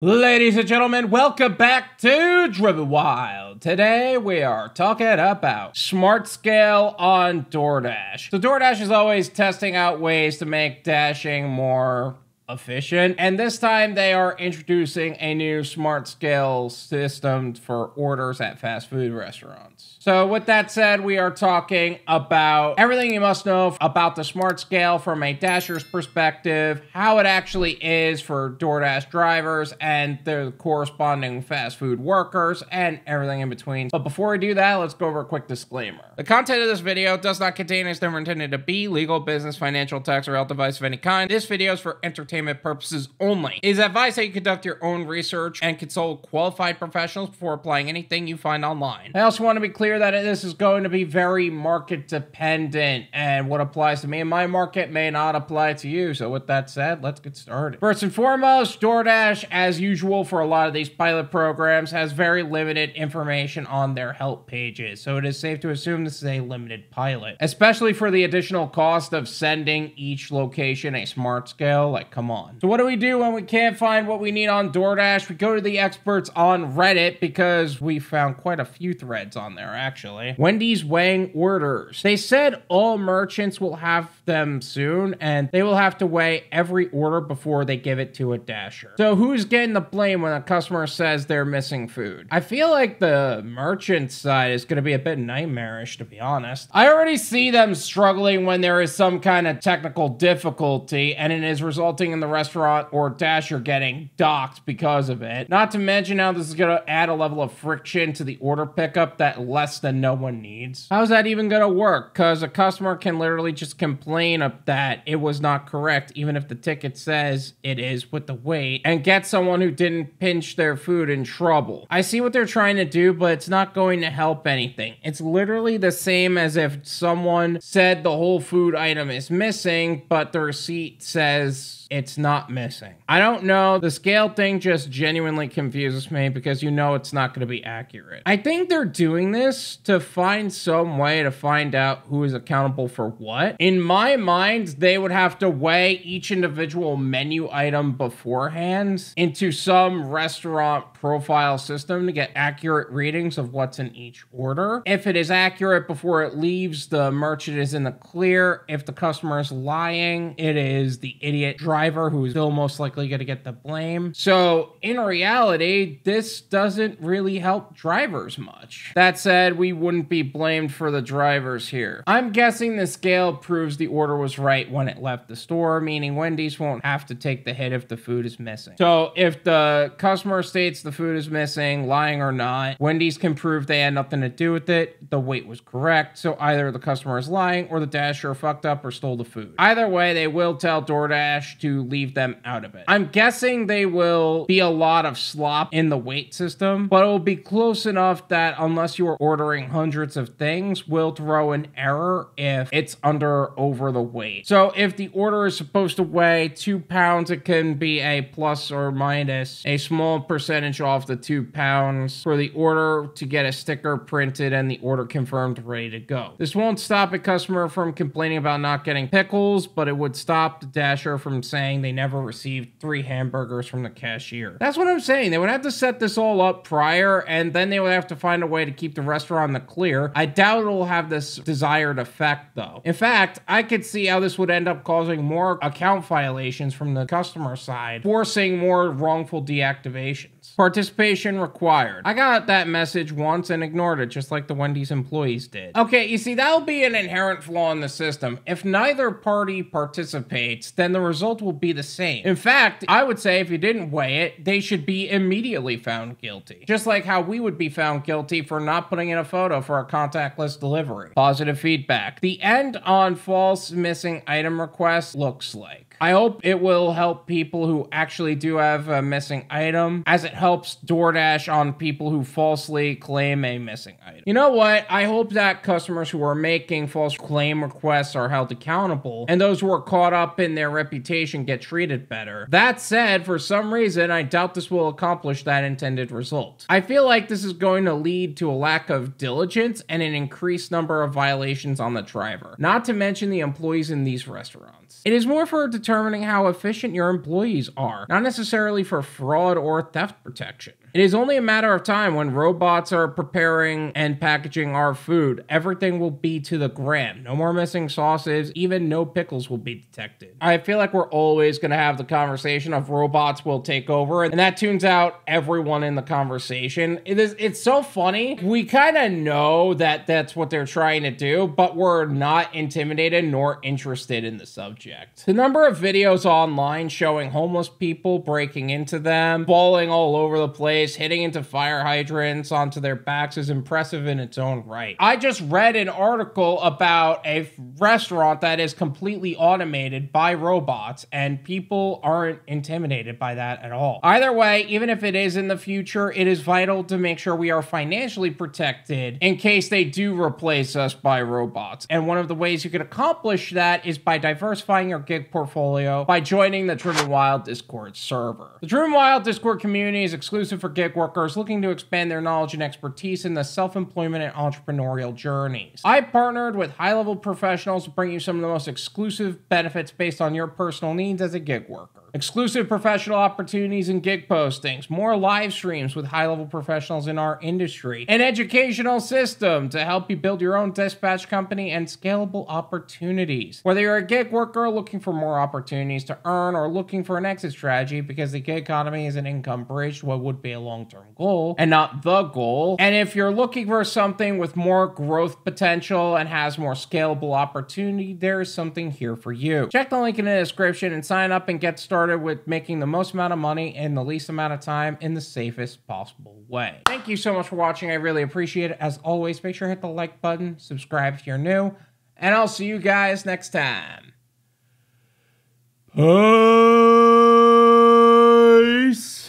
Ladies and gentlemen, welcome back to Driven Wyld. Today we are talking about SmartScale on Doordash. So Doordash is always testing out ways to make dashing more efficient, and this time they are introducing a new SmartScale system for orders at fast food restaurants. So with that said, we are talking about everything you must know about the SmartScale from a dasher's perspective, how it actually is for DoorDash drivers and the corresponding fast food workers, and everything in between. But before we do that, let's go over a quick disclaimer. The content of this video does not contain and is never intended to be legal, business, financial, tax, or health advice of any kind. This video is for entertainment purposes only. It is advised that you conduct your own research and consult qualified professionals before applying anything you find online. I also want to be clear that this is going to be very market dependent, and what applies to me in my market may not apply to you. So with that said, let's get started. First and foremost, DoorDash, as usual for a lot of these pilot programs, has very limited information on their help pages. So it is safe to assume this is a limited pilot, especially for the additional cost of sending each location a SmartScale. Like, come on. So what do we do when we can't find what we need on DoorDash? We go to the experts on Reddit, because we found quite a few threads on there, actually. Wendy's weighing orders. They said all merchants will have them soon, and they will have to weigh every order before they give it to a dasher. So who's getting the blame when a customer says they're missing food? I feel like the merchant side is going to be a bit nightmarish, to be honest. I already see them struggling when there is some kind of technical difficulty, and it is resulting in the restaurant or dasher getting docked because of it. Not to mention how this is going to add a level of friction to the order pickup that less than no one needs. How's that even going to work? Because a customer can literally just complain that it was not correct, even if the ticket says it is with the weight, and get someone who didn't pinch their food in trouble. I see what they're trying to do, but it's not going to help anything. It's literally the same as if someone said the whole food item is missing, but the receipt says it's not missing. I don't know. The scale thing just genuinely confuses me, because you know it's not going to be accurate. I think they're doing this to find some way to find out who is accountable for what. In my mind, they would have to weigh each individual menu item beforehand into some restaurant profile system to get accurate readings of what's in each order. If it is accurate before it leaves, the merchant is in the clear. If the customer is lying, it is the idiot driver who is still most likely going to get the blame. So in reality, this doesn't really help drivers much. That said, we wouldn't be blamed for the drivers here. I'm guessing the scale proves the order was right when it left the store, meaning Wendy's won't have to take the hit if the food is missing. So if the customer states the food is missing, lying or not, Wendy's can prove they had nothing to do with it. The weight was correct. So either the customer is lying or the dasher fucked up or stole the food. Either way, they will tell DoorDash to leave them out of it. I'm guessing they will be a lot of slop in the weight system, but it will be close enough that unless you are ordering hundreds of things, will throw an error if it's under or over the weight. So if the order is supposed to weigh 2 pounds, it can be a plus or minus a small percentage off the 2 pounds for the order to get a sticker printed and the order confirmed ready to go. This won't stop a customer from complaining about not getting pickles, but it would stop the dasher from saying they never received 3 hamburgers from the cashier. That's what I'm saying. They would have to set this all up prior, and then they would have to find a way to keep the restaurant in the clear. I doubt it will have this desired effect, though. In fact, I could see how this would end up causing more account violations from the customer side, forcing more wrongful deactivations. Participation required. I got that message once and ignored it, just like the Wendy's employees did. Okay, you see, that'll be an inherent flaw in the system. If neither party participates, then the result will be the same. In fact, I would say if you didn't weigh it, they should be immediately found guilty. Just like how we would be found guilty for not putting in a photo for our contactless delivery. Positive feedback. The end on false missing item requests looks like. I hope it will help people who actually do have a missing item, as it helps DoorDash on people who falsely claim a missing item. You know what? I hope that customers who are making false claim requests are held accountable, and those who are caught up in their reputation get treated better. That said, for some reason, I doubt this will accomplish that intended result. I feel like this is going to lead to a lack of diligence and an increased number of violations on the driver, not to mention the employees in these restaurants. It is more for a determining how efficient your employees are, not necessarily for fraud or theft protection. It is only a matter of time when robots are preparing and packaging our food. Everything will be to the gram. No more missing sauces, even no pickles will be detected. I feel like we're always going to have the conversation of robots will take over, and that tunes out everyone in the conversation. It's so funny. We kind of know that that's what they're trying to do, but we're not intimidated nor interested in the subject. The number of videos online showing homeless people breaking into them, falling all over the place, hitting into fire hydrants onto their backs is impressive in its own right. I just read an article about a restaurant that is completely automated by robots, and people aren't intimidated by that at all. Either way, even if it is in the future, it is vital to make sure we are financially protected in case they do replace us by robots. And one of the ways you can accomplish that is by diversifying your gig portfolio by joining the Driven Wyld Discord server. The Driven Wyld Discord community is exclusive for gig workers looking to expand their knowledge and expertise in the self-employment and entrepreneurial journeys. I partnered with high-level professionals to bring you some of the most exclusive benefits based on your personal needs as a gig worker. Exclusive professional opportunities and gig postings, more live streams with high-level professionals in our industry, an educational system to help you build your own dispatch company, and scalable opportunities. Whether you're a gig worker looking for more opportunities to earn or looking for an exit strategy because the gig economy is an income bridge to what would be a long-term goal and not the goal, and if you're looking for something with more growth potential and has more scalable opportunity, there is something here for you. Check the link in the description and sign up and get started with making the most amount of money in the least amount of time in the safest possible way. Thank you so much for watching. I really appreciate it. As always, make sure to hit the like button, subscribe if you're new, and I'll see you guys next time. Peace.